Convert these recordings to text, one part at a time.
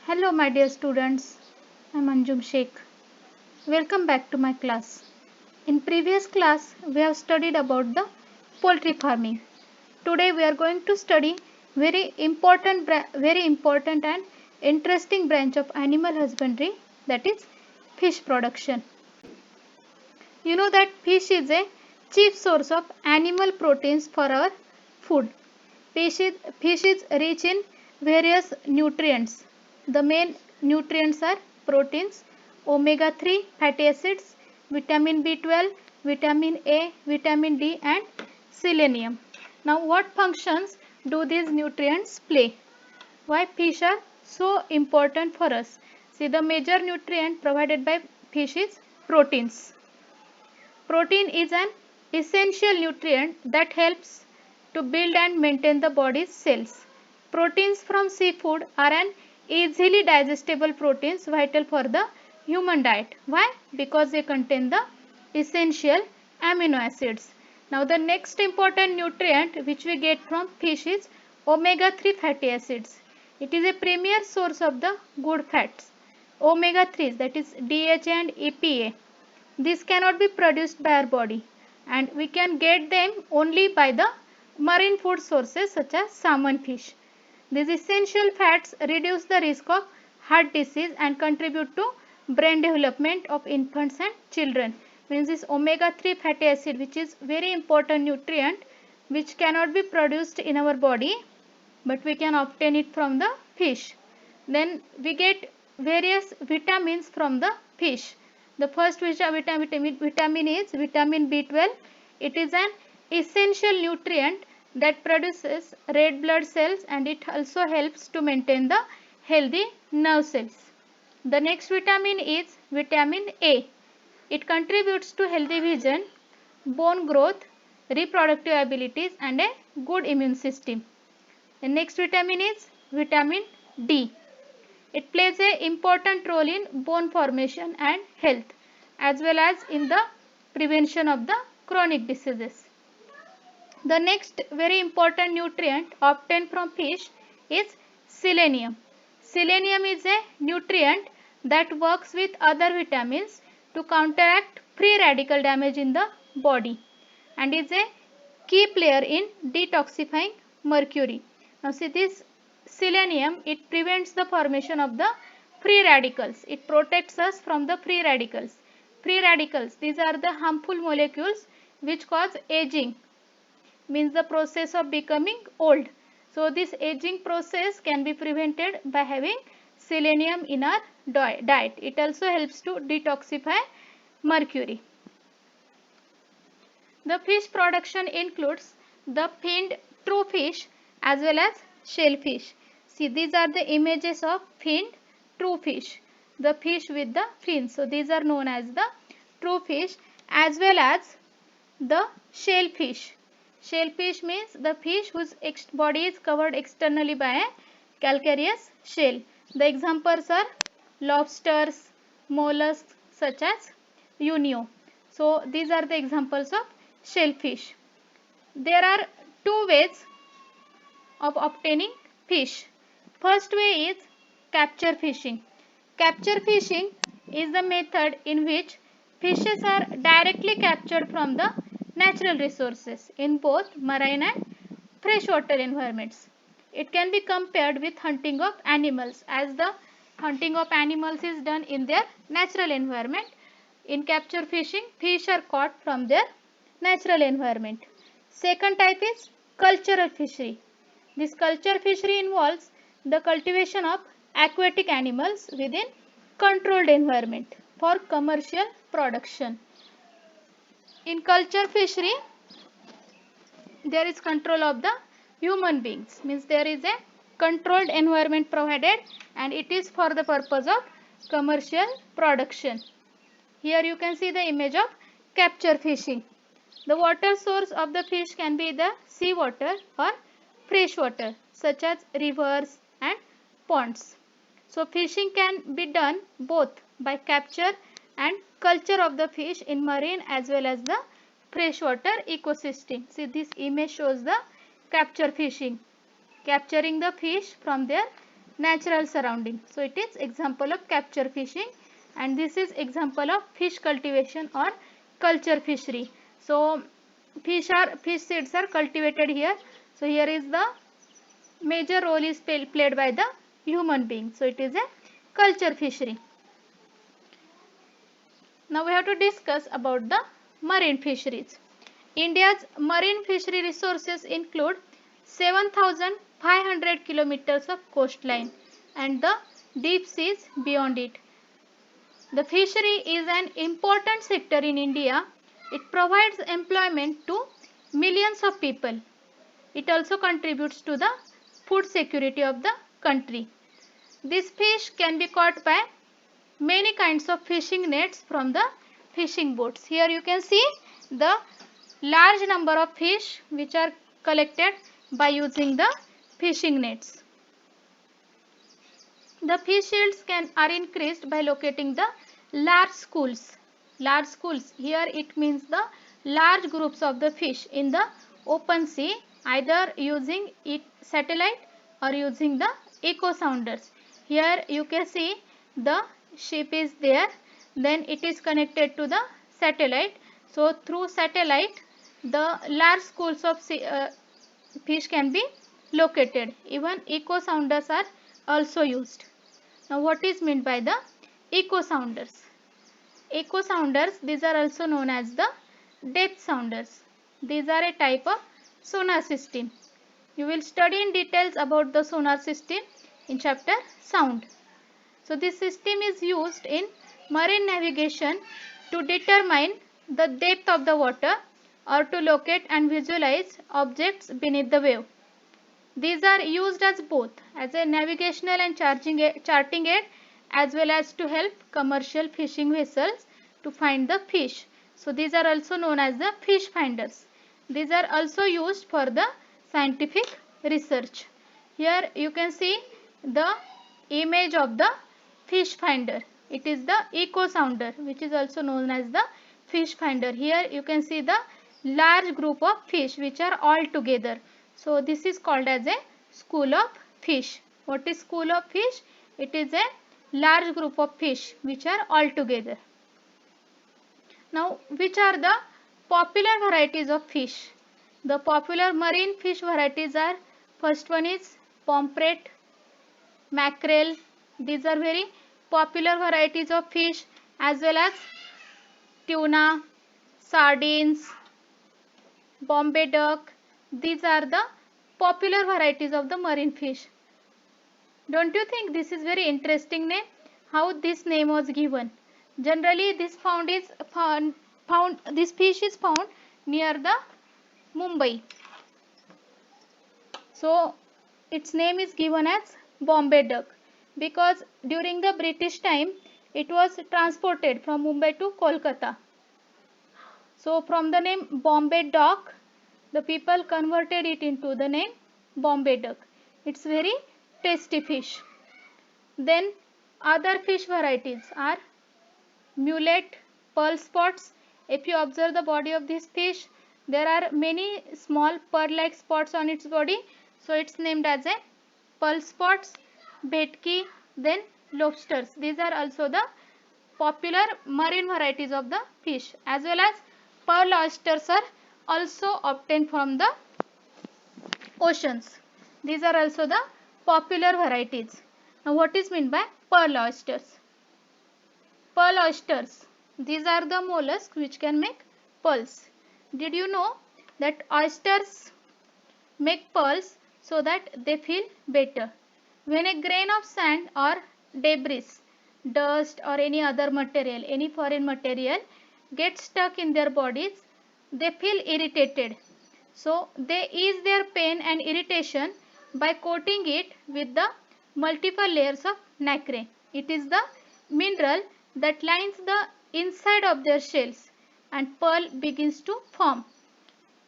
Hello my dear students, I am Anjum Sheikh. Welcome back to my class. In previous class we have studied about the poultry farming. Today we are going to study very important and interesting branch of animal husbandry, that is fish production. You know that fish is a chief source of animal proteins for our food. Fish is rich in various nutrients. The main nutrients are proteins, omega 3 fatty acids, vitamin B12, vitamin A, vitamin D and selenium. Now what functions do these nutrients play? Why fish are so important for us? See, the major nutrient provided by fish is proteins. Protein is an essential nutrient that helps to build and maintain the body's cells. Proteins from seafood are an easily digestible proteins vital for the human diet. Why? Because they contain the essential amino acids. Now the next important nutrient which we get from fish is omega 3 fatty acids. It is a premier source of the good fats. Omega 3s, that is DHA and EPA. This cannot be produced by our body and we can get them only by the marine food sources such as salmon fish. These essential fats reduce the risk of heart disease and contribute to brain development of infants and children. Means this omega 3 fatty acid, which is very important nutrient which cannot be produced in our body but we can obtain it from the fish. Then we get various vitamins from the fish. The first vitamin is vitamin B12. It is an essential nutrient that produces red blood cells and it also helps to maintain the healthy nerve cells. The next vitamin is vitamin A. It contributes to healthy vision, bone growth, reproductive abilities and a good immune system. The next vitamin is vitamin D. It plays an important role in bone formation and health as well as in the prevention of the chronic diseases. The next very important nutrient obtained from fish is selenium. Selenium is a nutrient that works with other vitamins to counteract free radical damage in the body and is a key player in detoxifying mercury. Now see, this selenium, it prevents the formation of the free radicals. It protects us from the free radicals. Free radicals, these are the harmful molecules which cause aging, means the process of becoming old. So this aging process can be prevented by having selenium in our diet. It also helps to detoxify mercury. The fish production includes the finned true fish as well as shellfish. See, these are the images of finned true fish, the fish with the fins. So these are known as the true fish as well as the shellfish. Shellfish means the fish whose body is covered externally by a calcareous shell. The examples are lobsters, mollusks such as Unio. So these are the examples of shellfish. There are two ways of obtaining fish. First way is capture fishing. Capture fishing is the method in which fishes are directly captured from the natural resources in both marine and freshwater environments. It can be compared with hunting of animals, as the hunting of animals is done in their natural environment. In capture fishing, fish are caught from their natural environment. Second type is cultural fishery. This culture fishery involves the cultivation of aquatic animals within controlled environment for commercial production. In culture fishery, there is control of the human beings, means there is a controlled environment provided and it is for the purpose of commercial production. Here you can see the image of capture fishing. The water source of the fish can be the sea water or fresh water such as rivers and ponds. So fishing can be done both by capture and culture of the fish in marine as well as the freshwater ecosystem. See, this image shows the capture fishing, capturing the fish from their natural surrounding. So it is example of capture fishing, and this is example of fish cultivation or culture fishery. So fish seeds are cultivated here. So here is the major role is played by the human being. So it is a culture fishery. Now we have to discuss about the marine fisheries. India's marine fishery resources include 7,500 kilometers of coastline and the deep seas beyond it. The fishery is an important sector in India. It provides employment to millions of people. It also contributes to the food security of the country. This fish can be caught by many kinds of fishing nets from the fishing boats. Here you can see the large number of fish which are collected by using the fishing nets. The fish yields are increased by locating the large schools. Large schools, here it means the large groups of the fish in the open sea, either using satellite or using the echo sounders. Here you can see the ship is there, then it is connected to the satellite. So through satellite the large schools of fish can be located. Even echo sounders are also used. Now what is meant by the echo sounders? Echo sounders, these are also known as the depth sounders. These are a type of sonar system. You will study in details about the sonar system in chapter sound. So this system is used in marine navigation to determine the depth of the water or to locate and visualize objects beneath the wave. These are used as both as a navigational and charting aid, as well as to help commercial fishing vessels to find the fish. So these are also known as the fish finders. These are also used for the scientific research. Here you can see the image of the fish finder. It is the echo sounder, which is also known as the fish finder. Here you can see the large group of fish which are all together. So this is called as a school of fish. What is school of fish? It is a large group of fish which are all together. Now which are the popular varieties of fish? The popular marine fish varieties are, first one is pomfret, mackerel. These are very popular varieties of fish, as well as tuna, sardines, Bombay duck. These are the popular varieties of the marine fish. Don't you think this is very interesting name? How this name was given? Generally this this fish is found near the Mumbai. So its name is given as Bombay duck because during the British time it was transported from Mumbai to Kolkata. So from the name Bombay duck, the people converted it into the name Bombay duck. It's very tasty fish. Then other fish varieties are mullet, pearl spots. If you observe the body of this fish, there are many small pearl-like spots on its body. So it's named as a pearl spots, bhetki, then lobsters. These are also the popular marine varieties of the fish, as well as pearl oysters are also obtained from the oceans. These are also the popular varieties. Now what is meant by pearl oysters? Pearl oysters, these are the mollusks which can make pearls. Did you know that oysters make pearls so that they feel better? When a grain of sand or debris, dust or any other material, any foreign material gets stuck in their bodies, they feel irritated. So they ease their pain and irritation by coating it with the multiple layers of nacre. It is the mineral that lines the inside of their shells and pearl begins to form.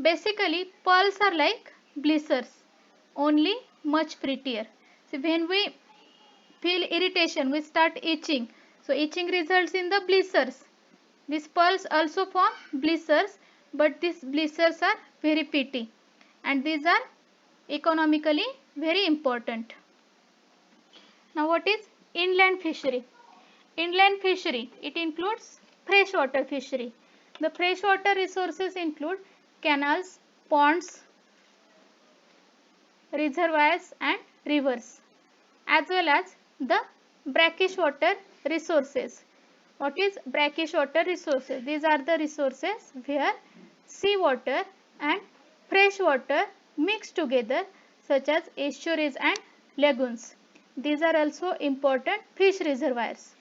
Basically, pearls are like blisters, only much prettier. So when we feel irritation, we start itching. So itching results in the blisters. These pearls also form blisters, but these blisters are very pretty and these are economically very important. Now what is inland fishery? Inland fishery, it includes freshwater fishery. The freshwater resources include canals, ponds, reservoirs and rivers, as well as the brackish water resources. What is brackish water resources? These are the resources where seawater and fresh water mix together, such as estuaries and lagoons. These are also important fish reservoirs.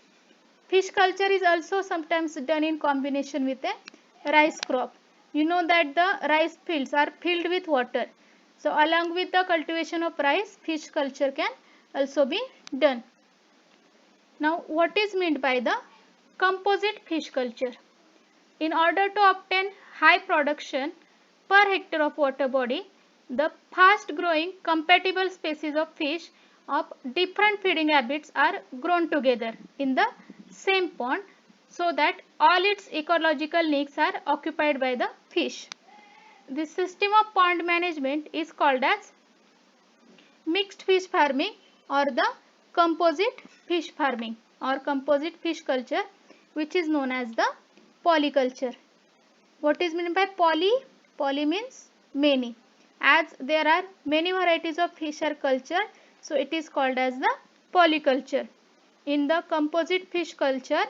Fish culture is also sometimes done in combination with a rice crop. You know that the rice fields are filled with water. So along with the cultivation of rice, fish culture can also be done. Now what is meant by the composite fish culture? In order to obtain high production per hectare of water body, the fast growing compatible species of fish of different feeding habits are grown together in the same pond, so that all its ecological needs are occupied by the fish. This system of pond management is called as mixed fish farming or the composite fish farming or composite fish culture, which is known as the polyculture. What is meant by poly? Poly means many. As there are many varieties of fish are cultured, so it is called as the polyculture. In the composite fish culture,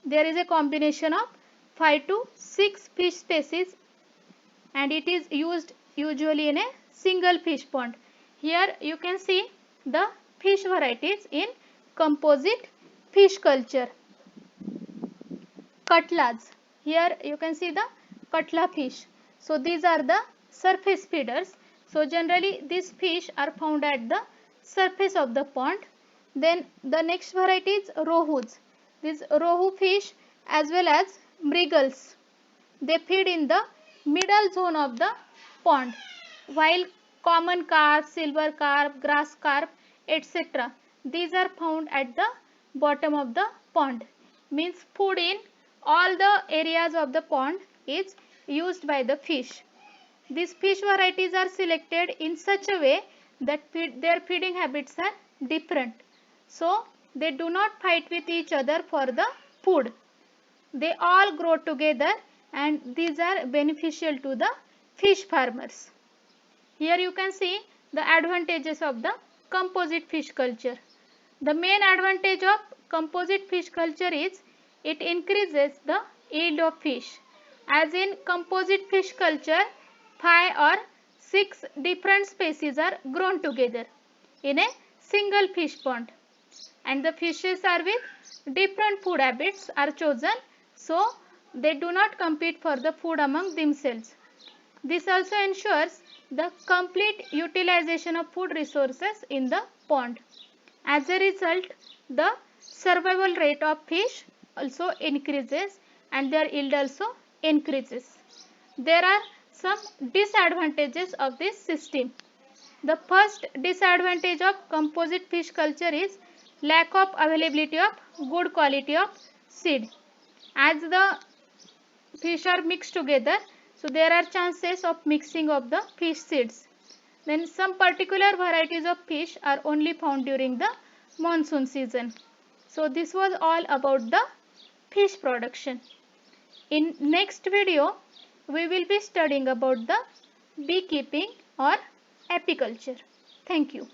there is a combination of 5 to 6 fish species, and it is used usually in a single fish pond. Here you can see the fish varieties in composite fish culture. Katlas. Here you can see the katla fish. So these are the surface feeders. So generally these fish are found at the surface of the pond. Then the next variety is rohus. These rohu fish as well as mrigals, they feed in the middle zone of the pond, while common carp, silver carp, grass carp, etc. these are found at the bottom of the pond. Means food in all the areas of the pond is used by the fish. These fish varieties are selected in such a way that their feeding habits are different. So they do not fight with each other for the food. They all grow together, and these are beneficial to the fish farmers. Here you can see the advantages of the composite fish culture. The main advantage of composite fish culture is it increases the yield of fish. As in composite fish culture, 5 or 6 different species are grown together in a single fish pond, and the fishes are with different food habits are chosen, so they do not compete for the food among themselves. This also ensures the complete utilization of food resources in the pond. As a result, the survival rate of fish also increases and their yield also increases. There are some disadvantages of this system. The first disadvantage of composite fish culture is lack of availability of good quality of seed. As the fish are mixed together, so there are chances of mixing of the fish seeds. Then some particular varieties of fish are only found during the monsoon season. So this was all about the fish production. In next video, we will be studying about the beekeeping or apiculture. Thank you.